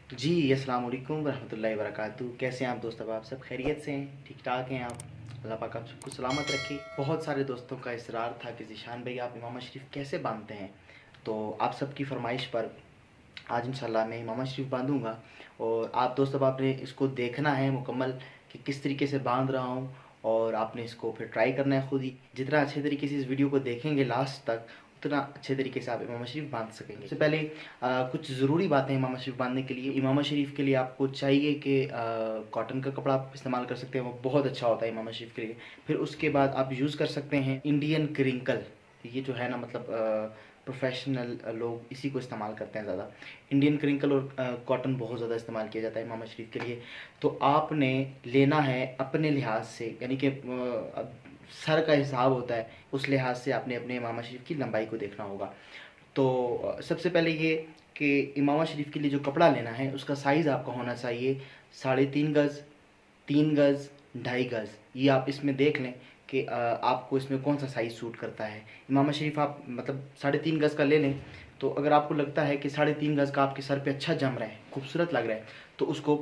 जी, अस्सलाम वालेकुम रहमतुल्लाहि व बरकातहू। कैसे हैं आप दोस्त? अब आप सब खैरियत से हैं? ठीक-ठाक हैं आप? अल्लाह पाक आप सबको सलामत रखे। बहुत सारे दोस्तों का इसरार था कि ज़ीशान भाई आप इमाम शरीफ कैसे बांधते हैं? तो आप सबकी फ़रमाइश पर आज इंशाल्लाह मैं इमाम शरीफ बांधूँगा और आप दोस्त अब आपने इसको देखना है मुकम्मल कि किस तरीके से बांध रहा हूँ और आपने इसको फिर ट्राई करना है ख़ुद ही। जितना अच्छे तरीके से इस वीडियो को देखेंगे लास्ट तक उतना अच्छे तरीके से आप इमाम शरीफ बांध सकेंगे। सबसे पहले कुछ ज़रूरी बातें इमाम शरीफ बांधने के लिए। इमाम शरीफ के लिए आपको चाहिए कि कॉटन का कपड़ा आप इस्तेमाल कर सकते हैं, वो बहुत अच्छा होता है इमाम शरीफ के लिए। फिर उसके बाद आप यूज़ कर सकते हैं इंडियन क्रिंकल। ये जो है ना मतलब प्रोफेशनल लोग इसी को इस्तेमाल करते हैं ज़्यादा। इंडियन क्रिंकल और कॉटन बहुत ज़्यादा इस्तेमाल किया जाता है इमाम शरीफ के लिए। तो आपने लेना है अपने लिहाज से, यानी कि अब सर का हिसाब होता है, उस लिहाज से आपने अपने इमाम शरीफ की लंबाई को देखना होगा। तो सबसे पहले ये कि इमाम शरीफ के लिए जो कपड़ा लेना है उसका साइज़ आपका होना चाहिए 3.5 गज़, 3 गज़, 2.5 गज़। ये आप इसमें देख लें कि आपको इसमें कौन सा साइज़ सूट करता है। इमाम शरीफ आप मतलब 3.5 गज़ का ले लें। तो अगर आपको लगता है कि 3.5 गज़ का आपके सर पे अच्छा जम रहा है, खूबसूरत लग रहा है, तो उसको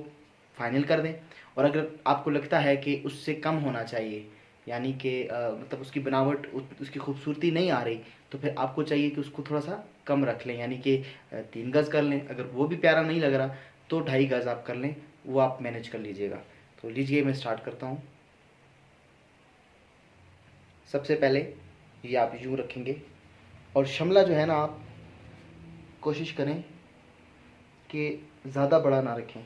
फाइनल कर दें। और अगर आपको लगता है कि उससे कम होना चाहिए, यानी कि मतलब उसकी बनावट उसकी खूबसूरती नहीं आ रही, तो फिर आपको चाहिए कि उसको थोड़ा सा कम रख लें, यानी कि 3 गज़ कर लें। अगर वो भी प्यारा नहीं लग रहा तो 2.5 गज़ आप कर लें, वो आप मैनेज कर लीजिएगा। तो लीजिए मैं स्टार्ट करता हूँ। सबसे पहले ये आप यूँ रखेंगे और शमला जो है ना आप कोशिश करें कि ज़्यादा बड़ा ना रखें,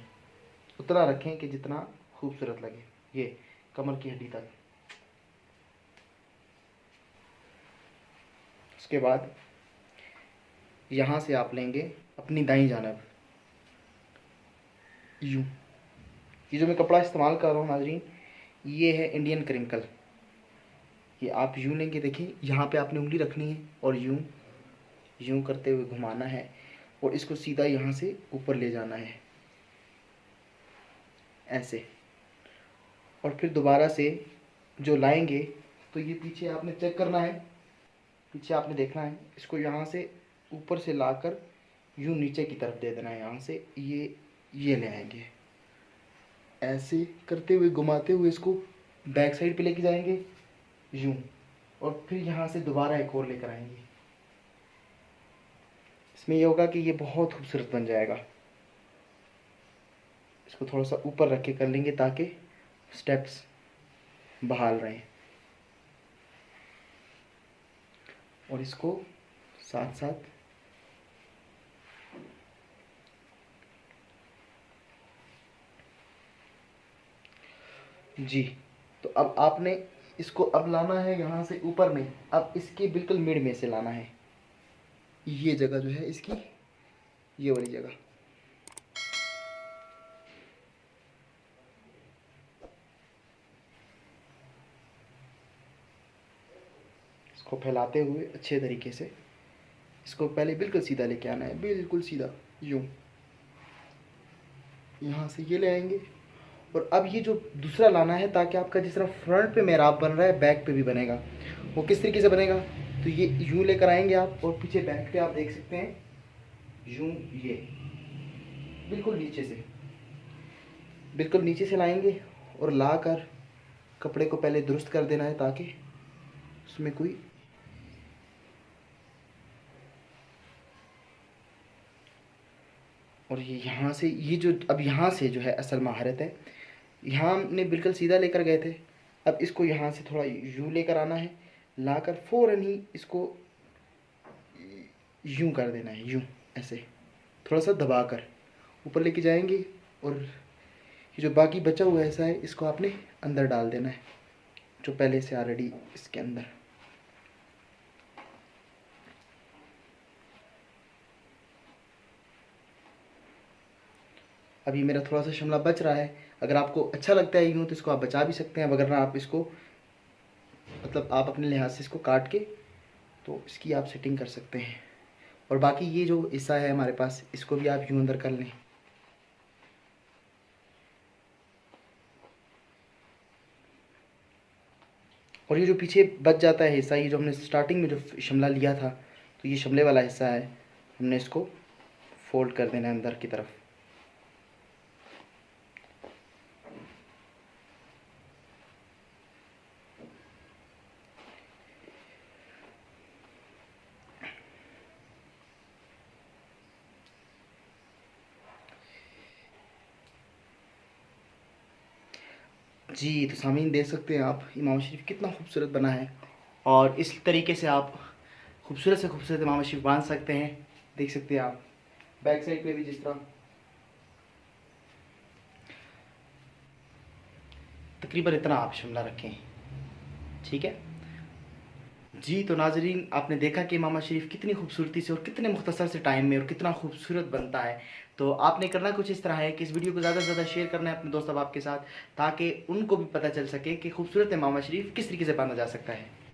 उतना रखें कि जितना खूबसूरत लगे, ये कमर की हड्डी तक। उसके बाद यहाँ से आप लेंगे अपनी दाईं जानब यूँ। ये जो मैं कपड़ा इस्तेमाल कर रहा हूँ नाजरीन, ये है इंडियन क्रिंकल। ये आप यूँ लेंगे, देखिए यहाँ पे आपने उंगली रखनी है और यूँ यूँ करते हुए घुमाना है और इसको सीधा यहाँ से ऊपर ले जाना है ऐसे। और फिर दोबारा से जो लाएंगे तो ये पीछे आपने चेक करना है, पीछे आपने देखना है, इसको यहाँ से ऊपर से लाकर यूँ नीचे की तरफ दे देना है। यहाँ से ये ले आएंगे, ऐसे करते हुए घुमाते हुए इसको बैक साइड पे लेके जाएंगे यूँ, और फिर यहाँ से दोबारा एक और लेकर आएंगे। इसमें ये होगा कि ये बहुत खूबसूरत बन जाएगा। इसको थोड़ा सा ऊपर रख के कर लेंगे ताकि स्टेप्स बहाल रहें, और इसको साथ साथ जी। तो अब आपने इसको अब लाना है यहाँ से ऊपर में, अब इसके बिल्कुल मिड में से लाना है, ये जगह जो है इसकी, ये वाली जगह। इसको फैलाते हुए अच्छे तरीके से इसको पहले बिल्कुल सीधा लेके आना है, बिल्कुल सीधा यूँ। यहाँ से ये ले आएंगे और अब ये जो दूसरा लाना है ताकि आपका जिस तरह फ्रंट पे मेराब बन रहा है बैक पे भी बनेगा। वो किस तरीके से बनेगा, तो ये यूँ लेकर आएंगे आप और पीछे बैक पे आप देख सकते हैं यूँ, ये बिल्कुल नीचे से लाएंगे और लाकर कपड़े को पहले दुरुस्त कर देना है ताकि उसमें कोई और ये यहाँ से ये जो अब यहाँ से जो है असल महारत है। यहाँ हमने बिल्कुल सीधा लेकर गए थे, अब इसको यहाँ से थोड़ा यूँ लेकर आना है, लाकर फ़ौरन ही इसको यूँ कर देना है, यूँ ऐसे थोड़ा सा दबाकर ऊपर लेके जाएंगे और ये जो बाकी बचा हुआ ऐसा है इसको आपने अंदर डाल देना है, जो पहले से ऑलरेडी इसके अंदर। अभी मेरा थोड़ा सा शिमला बच रहा है, अगर आपको अच्छा लगता है यूँ तो इसको आप बचा भी सकते हैं, अगर ना आप इसको मतलब आप अपने लिहाज से इसको काट के तो इसकी आप सेटिंग कर सकते हैं। और बाकी ये जो हिस्सा है हमारे पास इसको भी आप यूँ अंदर कर लें। और ये जो पीछे बच जाता है हिस्सा, ये जो हमने स्टार्टिंग में जो शिमला लिया था, तो ये शिमले वाला हिस्सा है, हमने इसको फोल्ड कर देना है अंदर की तरफ। जी तो सामीन देख सकते हैं आप इमाम शरीफ कितना खूबसूरत बना है, और इस तरीके से आप खूबसूरत से खूबसूरत इमाम शरीफ बांध सकते हैं। देख सकते हैं आप बैक साइड पे भी जिस तरह तकरीबन इतना आप शिमला रखें। ठीक है जी। तो नाजरीन आपने देखा कि इमाम शरीफ कितनी खूबसूरती से और कितने मुख्तसर से टाइम में और कितना खूबसूरत बनता है। तो आपने करना कुछ इस तरह है कि इस वीडियो को ज़्यादा से ज़्यादा शेयर करना है अपने दोस्त अहबाब के साथ, ताकि उनको भी पता चल सके कि खूबसूरत इमाम शरीफ किस तरीके से बांधा जा सकता है।